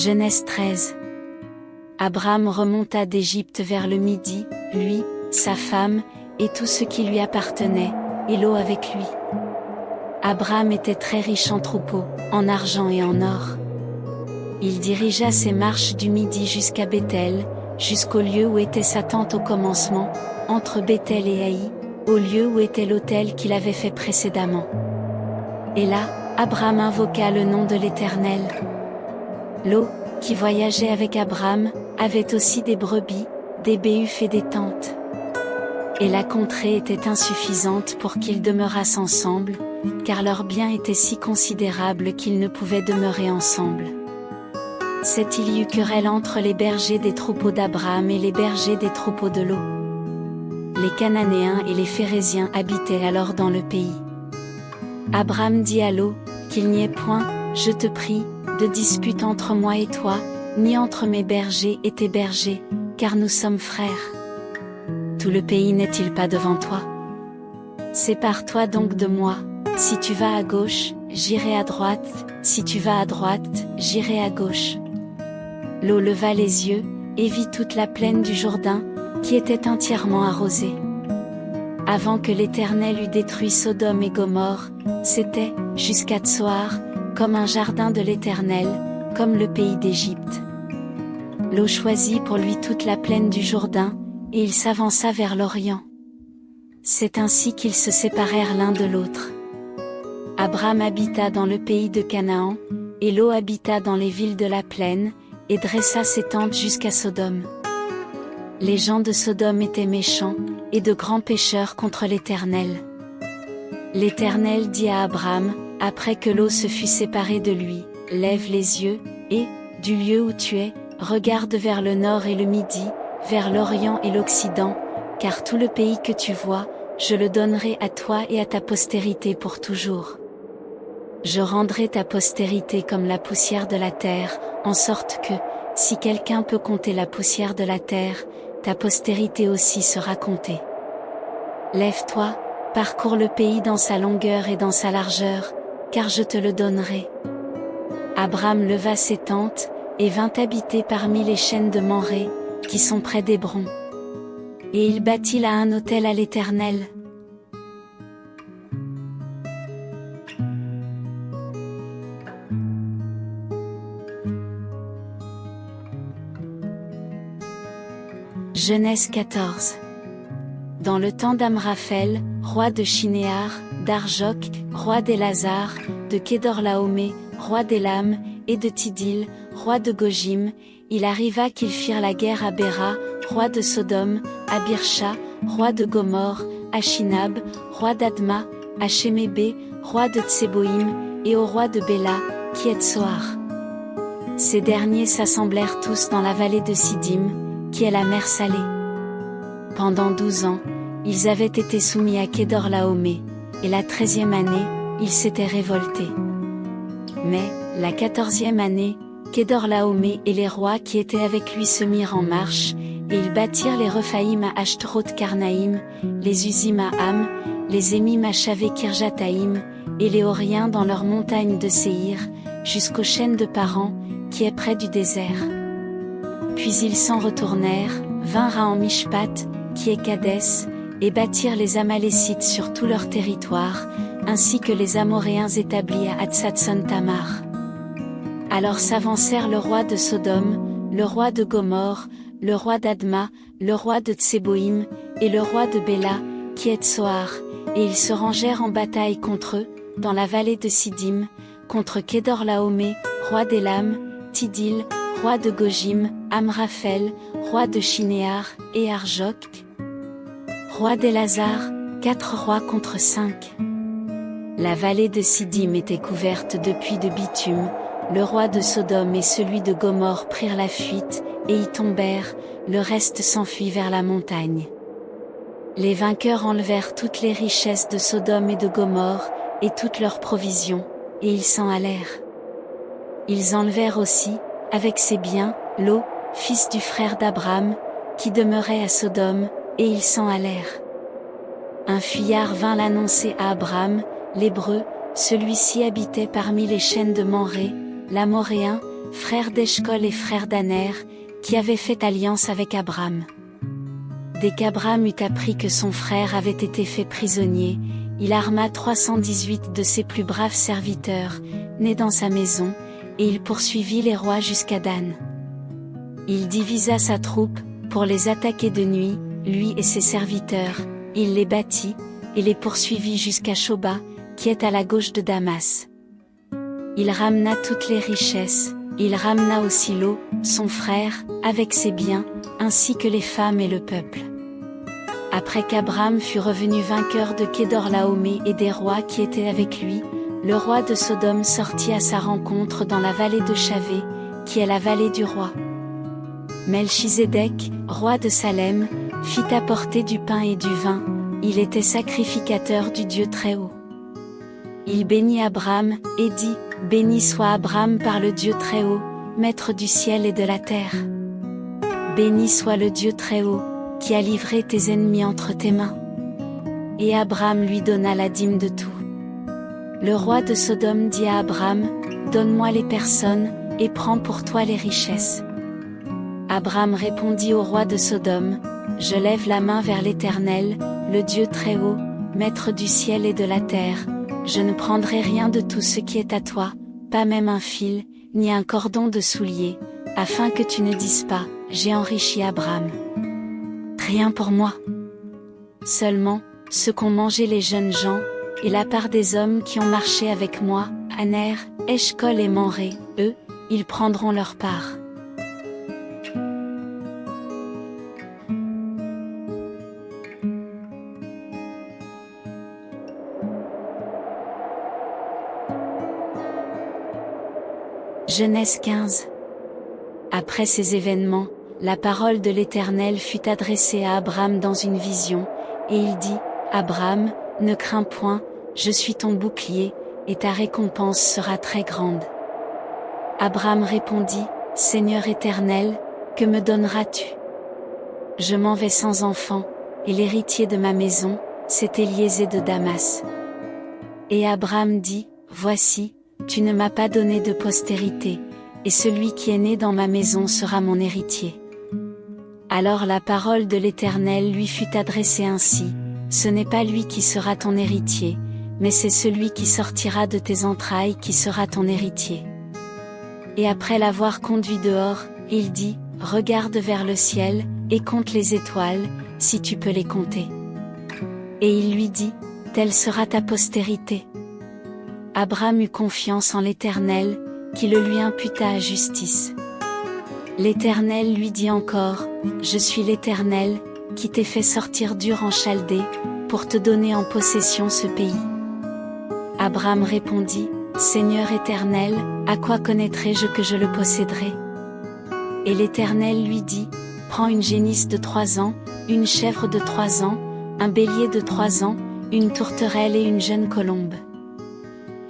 Genèse 13. Abraham remonta d'Égypte vers le midi, lui, sa femme, et tout ce qui lui appartenait, et Lot avec lui. Abraham était très riche en troupeaux, en argent et en or. Il dirigea ses marches du midi jusqu'à Béthel, jusqu'au lieu où était sa tente au commencement, entre Béthel et Haï, au lieu où était l'autel qu'il avait fait précédemment. Et là, Abraham invoqua le nom de l'Éternel. Lot, qui voyageait avec Abraham, avait aussi des brebis, des béhufs et des tentes. Et la contrée était insuffisante pour qu'ils demeurassent ensemble, car leurs biens étaient si considérables qu'ils ne pouvaient demeurer ensemble. C'est il y eut querelle entre les bergers des troupeaux d'Abraham et les bergers des troupeaux de Lot. Les Cananéens et les Phéréziens habitaient alors dans le pays. Abraham dit à Lot, qu'il n'y ait point, je te prie, de dispute entre moi et toi, ni entre mes bergers et tes bergers, car nous sommes frères. Tout le pays n'est-il pas devant toi? Sépare-toi donc de moi, si tu vas à gauche, j'irai à droite, si tu vas à droite, j'irai à gauche. Lot leva les yeux, et vit toute la plaine du Jourdain, qui était entièrement arrosée. Avant que l'Éternel eût détruit Sodome et Gomorrhe, c'était, jusqu'à Tsoar, comme un jardin de l'Éternel, comme le pays d'Égypte. Lot choisit pour lui toute la plaine du Jourdain, et il s'avança vers l'Orient. C'est ainsi qu'ils se séparèrent l'un de l'autre. Abraham habita dans le pays de Canaan, et Lot habita dans les villes de la plaine, et dressa ses tentes jusqu'à Sodome. Les gens de Sodome étaient méchants, et de grands pécheurs contre l'Éternel. L'Éternel dit à Abraham, après que Lot se fut séparé de lui, lève les yeux, et, du lieu où tu es, regarde vers le nord et le midi, vers l'Orient et l'Occident, car tout le pays que tu vois, je le donnerai à toi et à ta postérité pour toujours. Je rendrai ta postérité comme la poussière de la terre, en sorte que, si quelqu'un peut compter la poussière de la terre, ta postérité aussi sera comptée. Lève-toi, parcours le pays dans sa longueur et dans sa largeur, car je te le donnerai. Abraham leva ses tentes, et vint habiter parmi les chênes de Mamré, qui sont près d'Hébron. Et il bâtit là un autel à l'Éternel. Genèse 14. Dans le temps d'Amraphel, roi de Shinéar, d'Arjok, roi d'Élazar, de Kédorlaomé, roi d'Élam, et de Tidil, roi de Gojim, il arriva qu'ils firent la guerre à Béra, roi de Sodome, à Birsha, roi de Gomorrhe, à Shinab, roi d'Adma, à Shemébé, roi de Tseboïm, et au roi de Béla, qui est Tsoar. Ces derniers s'assemblèrent tous dans la vallée de Siddim, qui est la mer Salée. Pendant 12 ans, ils avaient été soumis à Kédorlaomé, et la 13e année, ils s'étaient révoltés. Mais, la 14e année, Kédorlaomé et les rois qui étaient avec lui se mirent en marche, et ils bâtirent les Rephaïm à Ashtaroth-Karnaïm, les Uzim à Ham, les Émim à Shavé-Kirjataïm, et les Horiens dans leurs montagnes de Séhir, jusqu'aux chênes de Paran, qui est près du désert. Puis ils s'en retournèrent, vinrent à Mishpat, qui est Kadès, et bâtirent les Amalécites sur tout leur territoire, ainsi que les Amoréens établis à Hatzatson-Tamar. Alors s'avancèrent le roi de Sodome, le roi de Gomorrhe, le roi d'Adma, le roi de Tseboïm, et le roi de Béla, qui est Tsoar, et ils se rangèrent en bataille contre eux, dans la vallée de Siddim, contre Kédorlaomé, roi d'Élam, Tidil, roi de Gojim, Amraphel, roi de Shinéar, et Arjok, roi d'Élazar, 4 rois contre 5. La vallée de Siddim était couverte depuis de bitume, le roi de Sodome et celui de Gomorrhe prirent la fuite, et y tombèrent, le reste s'enfuit vers la montagne. Les vainqueurs enlevèrent toutes les richesses de Sodome et de Gomorrhe, et toutes leurs provisions, et ils s'en allèrent. Ils enlevèrent aussi, avec ses biens, Lot, fils du frère d'Abraham, qui demeurait à Sodome, et ils s'en allèrent. Un fuyard vint l'annoncer à Abraham, l'Hébreu, celui-ci habitait parmi les chênes de Mamré, l'Amoréen, frère d'Eshcol et frère d'Aner, qui avaient fait alliance avec Abram. Dès qu'Abram eut appris que son frère avait été fait prisonnier, il arma 318 de ses plus braves serviteurs, nés dans sa maison, et il poursuivit les rois jusqu'à Dan. Il divisa sa troupe, pour les attaquer de nuit, lui et ses serviteurs, il les battit, et les poursuivit jusqu'à Shoba, qui est à la gauche de Damas. Il ramena toutes les richesses, il ramena aussi Lot, son frère, avec ses biens, ainsi que les femmes et le peuple. Après qu'Abram fut revenu vainqueur de Kédorlaomé et des rois qui étaient avec lui, le roi de Sodome sortit à sa rencontre dans la vallée de Chavé, qui est la vallée du roi. Melchizedek, roi de Salem, fit apporter du pain et du vin, il était sacrificateur du Dieu Très-Haut. Il bénit Abram, et dit, « Béni soit Abram par le Dieu Très-Haut, maître du ciel et de la terre. Béni soit le Dieu Très-Haut, qui a livré tes ennemis entre tes mains. » Et Abram lui donna la dîme de tout. Le roi de Sodome dit à Abram, « Donne-moi les personnes, et prends pour toi les richesses. » Abram répondit au roi de Sodome, « Je lève la main vers l'Éternel, le Dieu Très-Haut, maître du ciel et de la terre, je ne prendrai rien de tout ce qui est à toi, pas même un fil, ni un cordon de soulier, afin que tu ne dises pas, j'ai enrichi Abram. Rien pour moi. Seulement, ce qu'ont mangé les jeunes gens, et la part des hommes qui ont marché avec moi, Aner, Eshcol et Manré, eux, ils prendront leur part. Genèse 15. Après ces événements, la parole de l'Éternel fut adressée à Abram dans une vision, et il dit, « Abram, ne crains point, je suis ton bouclier, et ta récompense sera très grande. » Abram répondit, « Seigneur Éternel, que me donneras-tu? Je m'en vais sans enfant, et l'héritier de ma maison, c'est Éliésée de Damas. » Et Abram dit, « Voici, tu ne m'as pas donné de postérité, et celui qui est né dans ma maison sera mon héritier. » Alors la parole de l'Éternel lui fut adressée ainsi, « Ce n'est pas lui qui sera ton héritier, mais c'est celui qui sortira de tes entrailles qui sera ton héritier. » Et après l'avoir conduit dehors, il dit, « Regarde vers le ciel, et compte les étoiles, si tu peux les compter. » Et il lui dit, « Telle sera ta postérité. » Abram eut confiance en l'Éternel, qui le lui imputa à justice. L'Éternel lui dit encore, « Je suis l'Éternel, qui t'ai fait sortir d'Ur en Chaldée, pour te donner en possession ce pays. » Abram répondit, « Seigneur Éternel, à quoi connaîtrai-je que je le posséderai? » Et l'Éternel lui dit, « Prends une génisse de 3 ans, une chèvre de 3 ans, un bélier de 3 ans, une tourterelle et une jeune colombe. »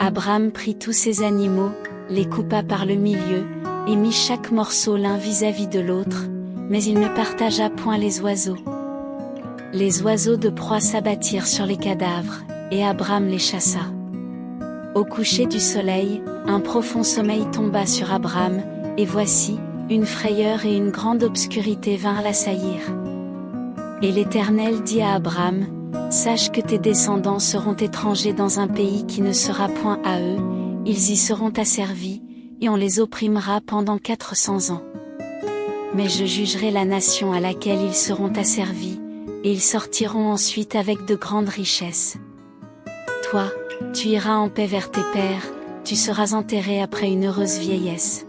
Abram prit tous ces animaux, les coupa par le milieu, et mit chaque morceau l'un vis-à-vis de l'autre, mais il ne partagea point les oiseaux. Les oiseaux de proie s'abattirent sur les cadavres, et Abram les chassa. Au coucher du soleil, un profond sommeil tomba sur Abram, et voici, une frayeur et une grande obscurité vinrent l'assaillir. Et l'Éternel dit à Abram, « Sache que tes descendants seront étrangers dans un pays qui ne sera point à eux, ils y seront asservis, et on les opprimera pendant 400 ans. Mais je jugerai la nation à laquelle ils seront asservis, et ils sortiront ensuite avec de grandes richesses. Toi, tu iras en paix vers tes pères, tu seras enterré après une heureuse vieillesse.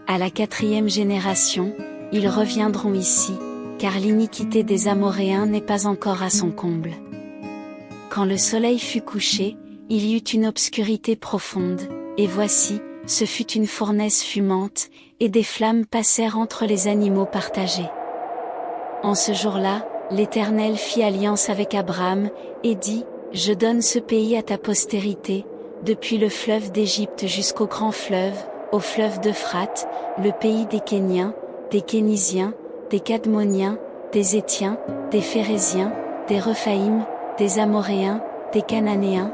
À la 4e génération, ils reviendront ici, car l'iniquité des Amoréens n'est pas encore à son comble. » Quand le soleil fut couché, il y eut une obscurité profonde, et voici, ce fut une fournaise fumante, et des flammes passèrent entre les animaux partagés. En ce jour-là, l'Éternel fit alliance avec Abram, et dit, « Je donne ce pays à ta postérité, depuis le fleuve d'Égypte jusqu'au grand fleuve, au fleuve d'Euphrate, le pays des Kéniens, des Kénisiens, des Cadmoniens, des Étiens, des Phéréziens, des Rephaïm, des Amoréens, des Cananéens,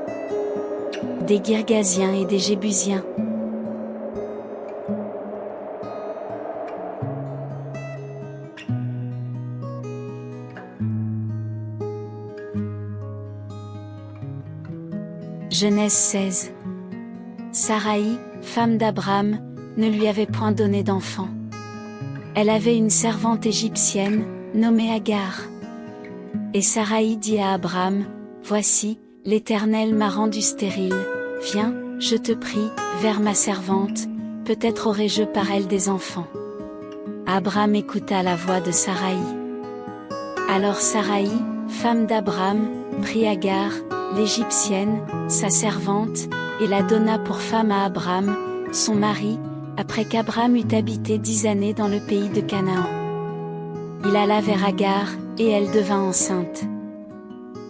des Girgasiens et des Jébusiens. Genèse 16. Saraï, femme d'Abram, ne lui avait point donné d'enfant. Elle avait une servante égyptienne, nommée Agar. Et Saraï dit à Abram, voici, l'Éternel m'a rendu stérile, viens, je te prie, vers ma servante, peut-être aurai-je par elle des enfants. Abram écouta la voix de Saraï. Alors Saraï, femme d'Abram, prit Agar, l'Égyptienne, sa servante, et la donna pour femme à Abram, son mari, après qu'Abram eut habité 10 années dans le pays de Canaan. Il alla vers Agar, et elle devint enceinte.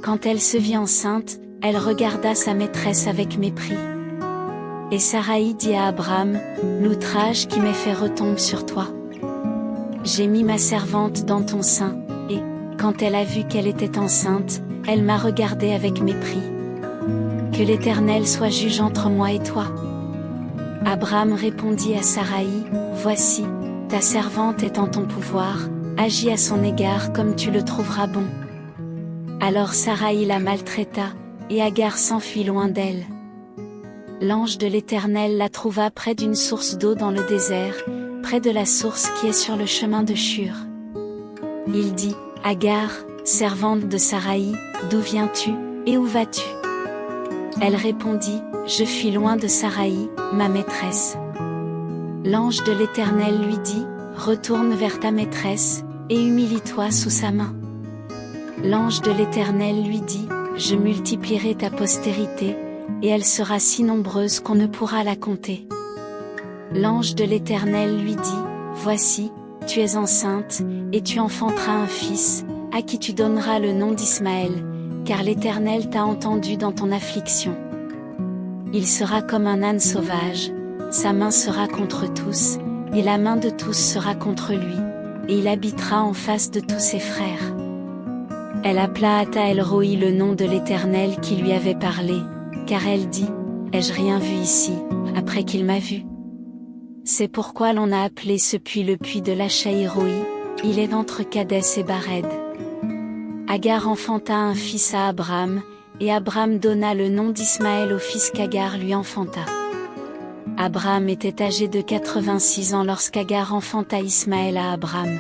Quand elle se vit enceinte, elle regarda sa maîtresse avec mépris. Et Saraï dit à Abram, l'outrage qui m'est fait retombe sur toi. J'ai mis ma servante dans ton sein, et, quand elle a vu qu'elle était enceinte, elle m'a regardé avec mépris. Que l'Éternel soit juge entre moi et toi. Abram répondit à Saraï, voici, ta servante est en ton pouvoir, agis à son égard comme tu le trouveras bon. Alors Saraï la maltraita, et Agar s'enfuit loin d'elle. L'ange de l'Éternel la trouva près d'une source d'eau dans le désert, près de la source qui est sur le chemin de Shur. Il dit, Agar, servante de Saraï, d'où viens-tu, et où vas-tu? Elle répondit, je fuis loin de Saraï, ma maîtresse. L'ange de l'Éternel lui dit, retourne vers ta maîtresse, et humilie-toi sous sa main. L'ange de l'Éternel lui dit, je multiplierai ta postérité, et elle sera si nombreuse qu'on ne pourra la compter. L'ange de l'Éternel lui dit, voici, tu es enceinte, et tu enfanteras un fils, à qui tu donneras le nom d'Ismaël, car l'Éternel t'a entendu dans ton affliction. Il sera comme un âne sauvage, sa main sera contre tous, et la main de tous sera contre lui, et il habitera en face de tous ses frères. Elle appela Ata El-Roi le nom de l'Éternel qui lui avait parlé, car elle dit, ai-je rien vu ici, après qu'il m'a vu? C'est pourquoi l'on a appelé ce puits le puits de Lachaï-Roi, il est entre Kadès et Bared. Agar enfanta un fils à Abram, et Abram donna le nom d'Ismaël au fils qu'Agar lui enfanta. Abram était âgé de 86 ans lorsqu'Agar enfanta Ismaël à Abram.